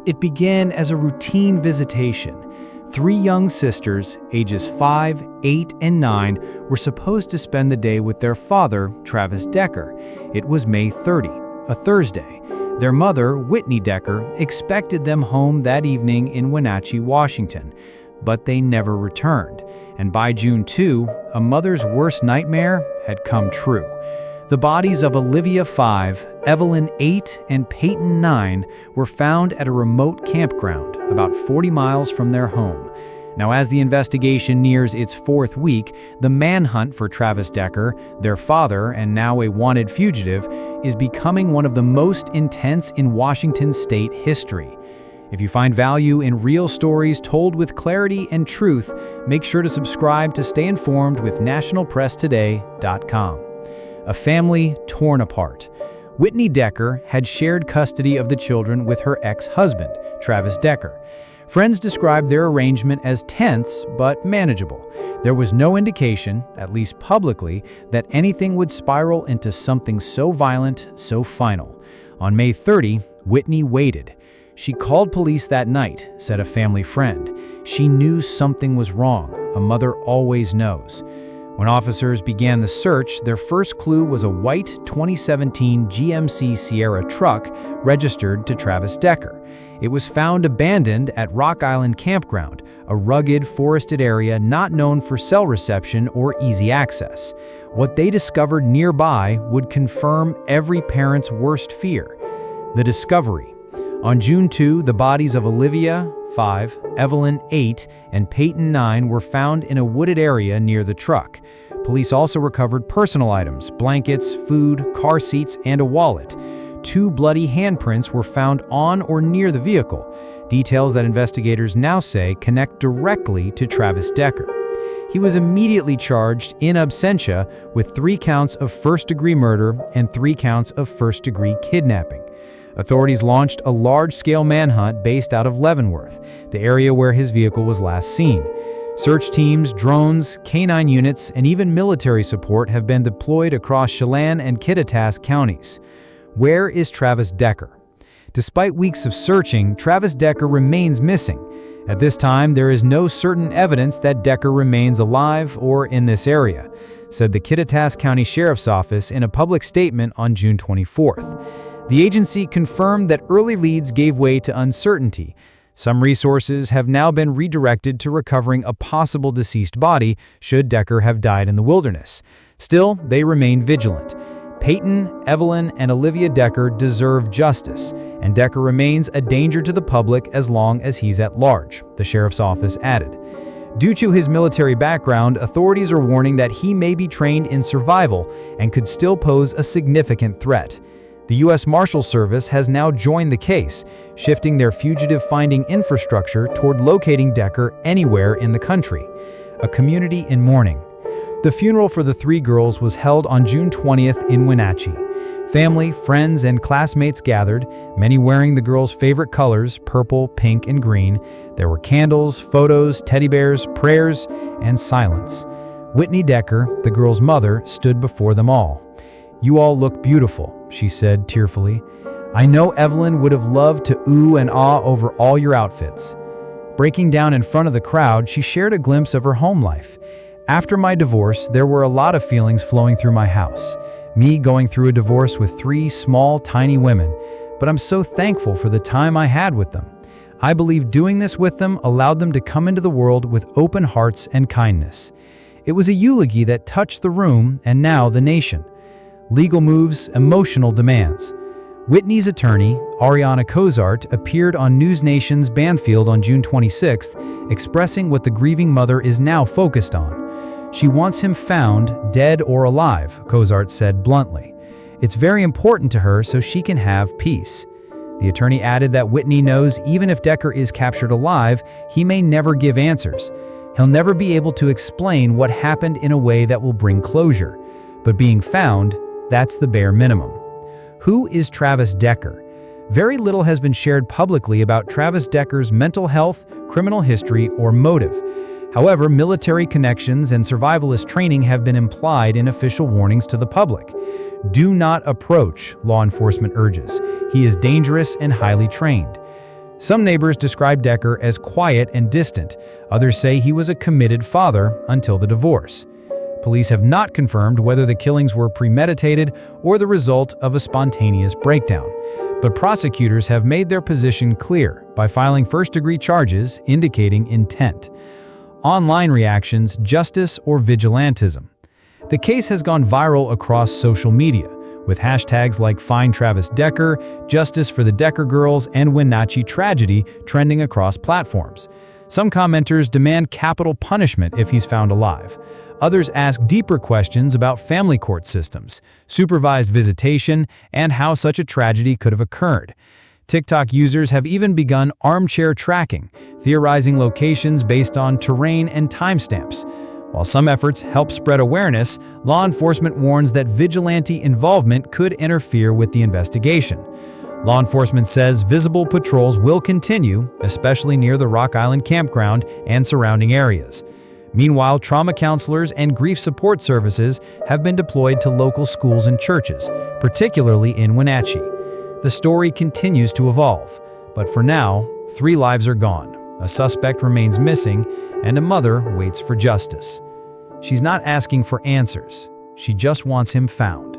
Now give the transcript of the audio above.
It began as a routine visitation. Three young sisters, ages 5, 8, and 9, were supposed to spend the day with their father, Travis Decker. It was May 30, a Thursday. Their mother, Whitney Decker, expected them home that evening in Wenatchee, Washington, but they never returned. And by June 2, a mother's worst nightmare had come true. The bodies of Olivia 5, Evelyn 8, and Peyton 9 were found at a remote campground about 40 miles from their home. Now, as the investigation nears its fourth week, the manhunt for Travis Decker, their father and now a wanted fugitive, is becoming one of the most intense in Washington state history. If you find value in real stories told with clarity and truth, make sure to subscribe to stay informed with nationalpresstoday.com. A family torn apart. Whitney Decker had shared custody of the children with her ex-husband, Travis Decker. Friends described their arrangement as tense but manageable. There was no indication, at least publicly, that anything would spiral into something so violent, so final. On May 30, Whitney waited. She called police that night, said a family friend. She knew something was wrong. A mother always knows. When officers began the search, their first clue was a white 2017 GMC Sierra truck registered to Travis Decker. It was found abandoned at Rock Island Campground, a rugged, forested area not known for cell reception or easy access. What they discovered nearby would confirm every parent's worst fear: the discovery. On June 2, the bodies of Olivia, 5, Evelyn, 8, and Peyton, 9, were found in a wooded area near the truck. Police also recovered personal items, blankets, food, car seats, and a wallet. 2 bloody handprints were found on or near the vehicle, details that investigators now say connect directly to Travis Decker. He was immediately charged in absentia with 3 counts of first-degree murder and 3 counts of first-degree kidnapping. Authorities launched a large-scale manhunt based out of Leavenworth, the area where his vehicle was last seen. Search teams, drones, canine units, and even military support have been deployed across Chelan and Kittitas counties. Where is Travis Decker? Despite weeks of searching, Travis Decker remains missing. At this time, there is no certain evidence that Decker remains alive or in this area, said the Kittitas County Sheriff's Office in a public statement on June 24th. The agency confirmed that early leads gave way to uncertainty. Some resources have now been redirected to recovering a possible deceased body should Decker have died in the wilderness. Still, they remain vigilant. Peyton, Evelyn, and Olivia Decker deserve justice, and Decker remains a danger to the public as long as he's at large, the sheriff's office added. Due to his military background, authorities are warning that he may be trained in survival and could still pose a significant threat. The U.S. Marshals Service has now joined the case, shifting their fugitive finding infrastructure toward locating Decker anywhere in the country. A community in mourning. The funeral for the 3 girls was held on June 20th in Wenatchee. Family, friends, and classmates gathered, many wearing the girls' favorite colors, purple, pink, and green. There were candles, photos, teddy bears, prayers, and silence. Whitney Decker, the girls' mother, stood before them all. "You all look beautiful," she said tearfully. "I know Evelyn would have loved to ooh and ah over all your outfits." Breaking down in front of the crowd, she shared a glimpse of her home life. "After my divorce, there were a lot of feelings flowing through my house. Me going through a divorce with 3 small, tiny women, but I'm so thankful for the time I had with them. I believe doing this with them allowed them to come into the world with open hearts and kindness." It was a eulogy that touched the room and now the nation. Legal moves, emotional demands. Whitney's attorney, Ariana Cozart, appeared on News Nation's Banfield on June 26th, expressing what the grieving mother is now focused on. She wants him found, dead or alive, Cozart said bluntly. It's very important to her so she can have peace. The attorney added that Whitney knows even if Decker is captured alive, he may never give answers. He'll never be able to explain what happened in a way that will bring closure. But being found, that's the bare minimum. Who is Travis Decker? Very little has been shared publicly about Travis Decker's mental health, criminal history, or motive. However, military connections and survivalist training have been implied in official warnings to the public. Do not approach, law enforcement urges. He is dangerous and highly trained. Some neighbors describe Decker as quiet and distant. Others say he was a committed father until the divorce. Police have not confirmed whether the killings were premeditated or the result of a spontaneous breakdown. But prosecutors have made their position clear by filing first-degree charges indicating intent. Online reactions, justice, or vigilantism. The case has gone viral across social media, with hashtags like Find Travis Decker, Justice for the Decker Girls, and Wenatchee Tragedy trending across platforms. Some commenters demand capital punishment if he's found alive. Others ask deeper questions about family court systems, supervised visitation, and how such a tragedy could have occurred. TikTok users have even begun armchair tracking, theorizing locations based on terrain and timestamps. While some efforts help spread awareness, law enforcement warns that vigilante involvement could interfere with the investigation. Law enforcement says visible patrols will continue, especially near the Rock Island campground and surrounding areas. Meanwhile, trauma counselors and grief support services have been deployed to local schools and churches, particularly in Wenatchee. The story continues to evolve, but for now, 3 lives are gone, a suspect remains missing, and a mother waits for justice. She's not asking for answers, she just wants him found.